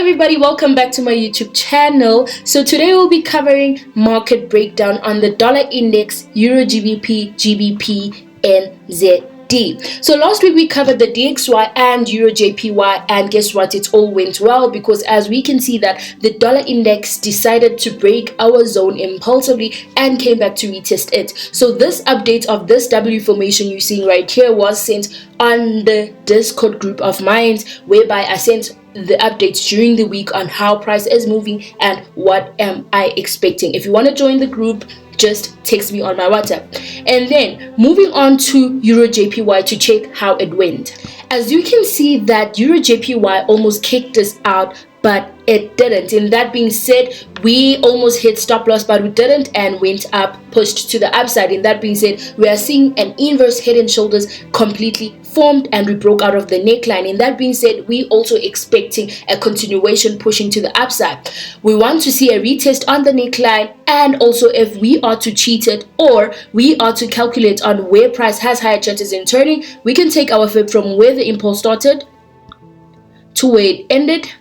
everybody, welcome back to my YouTube channel. So today we'll be covering market breakdown on the dollar index, EURGBP, GBP NZD. So last week we covered the DXY and EURJPY, and guess what, it all went well because as we can see that the dollar index decided to break our zone impulsively and came back to retest it. So this update of this W formation you're seeing right here was sent on the Discord group of mine, whereby I sent the updates during the week on how price is moving and what am I expecting. If you want to join the group, just text me on my WhatsApp. And then moving on to EURJPY to check how it went. As you can see that EURJPY almost kicked us out, but it didn't. And that being said, we almost hit stop loss, but we didn't, and went up, pushed to the upside. And that being said, we are seeing an inverse head and shoulders completely formed, and we broke out of the neckline. And that being said, we also expecting a continuation pushing to the upside. We want to see a retest on the neckline, and also if we are to cheat it or we are to calculate on where price has higher chances in turning, we can take our fib from where the impulse started to where it ended.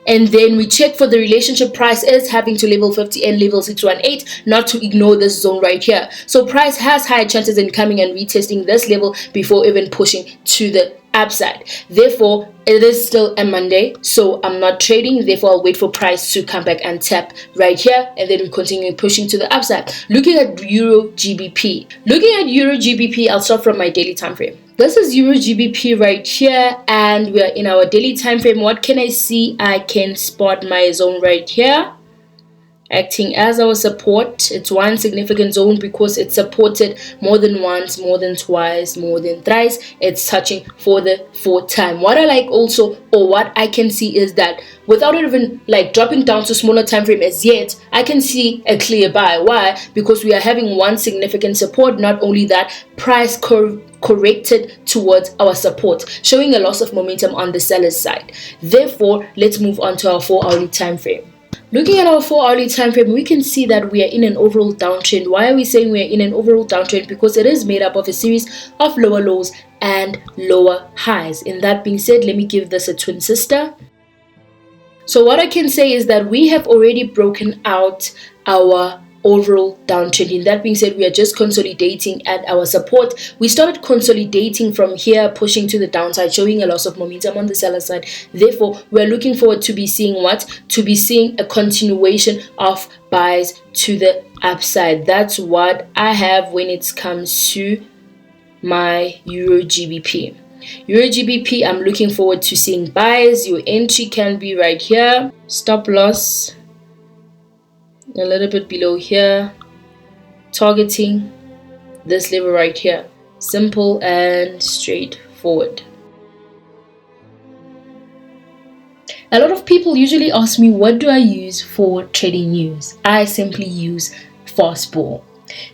And then we check for the relationship price is having to level 50 and level 618, not to ignore this zone right here. So price has higher chances in coming and retesting this level before even pushing to the upside. Therefore, it is still a Monday, so I'm not trading. Therefore, I'll wait for price to come back and tap right here, and then we continue pushing to the upside. Looking at EURGBP. Looking at EURGBP, I'll start from my daily time frame. This is EURGBP right here, and we are in our daily time frame. What can I see? I can spot my zone right here acting as our support. It's one significant zone because it's supported more than once, more than twice, more than thrice. It's touching for the fourth time. What I like also, or what I can see, is that without it even like dropping down to smaller time frame as yet, I can see a clear buy. Why? Because we are having one significant support. Not only that, price corrected towards our support, showing a loss of momentum on the seller's side. Therefore, let's move on to our 4-hourly time frame. Looking at our 4-hourly time frame, we can see that we are in an overall downtrend. Why are we saying we are in an overall downtrend? Because it is made up of a series of lower lows and lower highs. And that being said, let me give this a twin sister. So what I can say is that we have already broken out our overall downtrend. In that being said, we are just consolidating at our support. We started consolidating from here, pushing to the downside, showing a loss of momentum on the seller side. Therefore, we are looking forward to be seeing what? To be seeing a continuation of buys to the upside. That's what I have when it comes to my EURGBP. EURGBP, I'm looking forward to seeing buys. Your entry can be right here. Stop loss a little bit below here, targeting this level right here. Simple and straightforward. A lot of people usually ask me, what do I use for trading news? I simply use Fastball.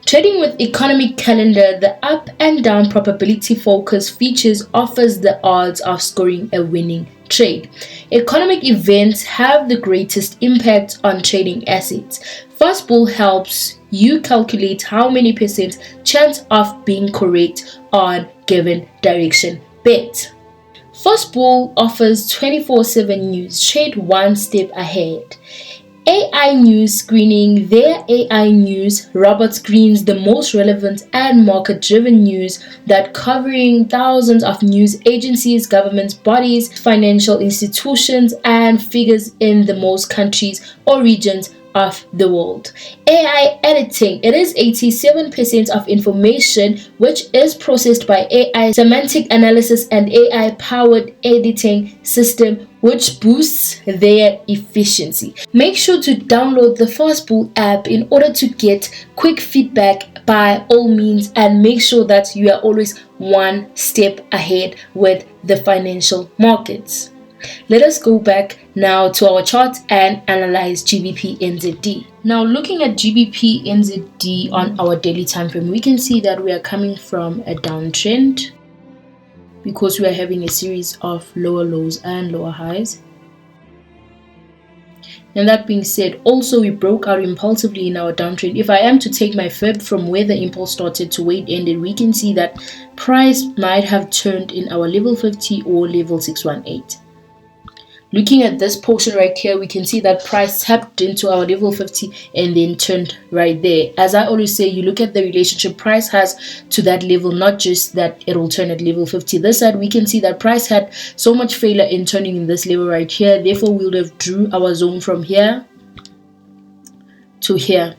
Trading with economic calendar, the up and down probability focus features offers the odds of scoring a winning trade. Economic events have the greatest impact on trading assets. Fastball helps you calculate how many percent chance of being correct on given direction bet. Fastball offers 24/7 news. Trade one step ahead. AI news screening. Their AI news robot screens the most relevant and market-driven news that covering thousands of news agencies, government bodies, financial institutions, and figures in the most countries or regions of the world. AI editing. It is 87% of information which is processed by AI semantic analysis and AI powered editing system, which boosts their efficiency. Make sure to download the Fastball app in order to get quick feedback by all means, and make sure that you are always one step ahead with the financial markets. Let us go back now to our chart and analyze GBP NZD. Now looking at GBP NZD on our daily time frame, we can see that we are coming from a downtrend because we are having a series of lower lows and lower highs. And that being said, also we broke out impulsively in our downtrend. If I am to take my fib from where the impulse started to where it ended, we can see that price might have turned in our level 50 or level 618. Looking at this portion right here, we can see that price tapped into our level 50 and then turned right there. As I always say, you look at the relationship price has to that level, not just that it will turn at level 50. This side, we can see that price had so much failure in turning in this level right here. Therefore, we would have drew our zone from here to here,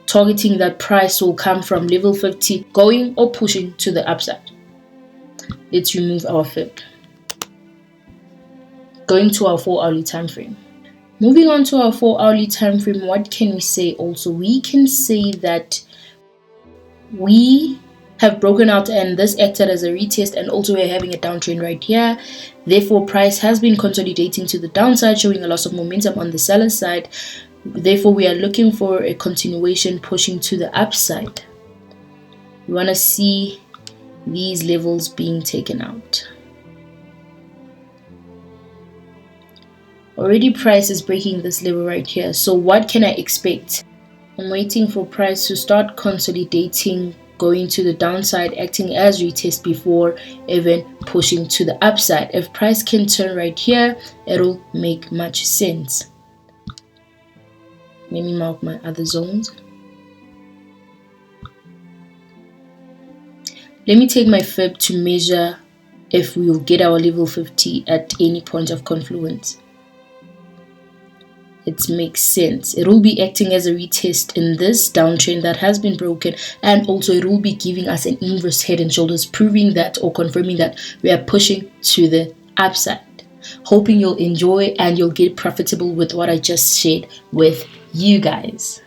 targeting that price will come from level 50, going or pushing to the upside. Let's remove our fib. Going to our 4-hourly time frame. Moving on to our 4-hourly time frame, what can we say also? We can say that we have broken out and this acted as a retest, and also we're having a downtrend right here. Therefore, price has been consolidating to the downside, showing a loss of momentum on the seller side. Therefore, we are looking for a continuation pushing to the upside. We want to see these levels being taken out. Already price is breaking this level right here. So what can I expect? I'm waiting for price to start consolidating, going to the downside, acting as retest before even pushing to the upside. If price can turn right here, it'll make much sense. Let me mark my other zones. Let me take my fib to measure if we will get our level 50 at any point of confluence. It makes sense. It will be acting as a retest in this downtrend that has been broken, and also it will be giving us an inverse head and shoulders, proving that or confirming that we are pushing to the upside. Hoping you'll enjoy and you'll get profitable with what I just shared with you guys.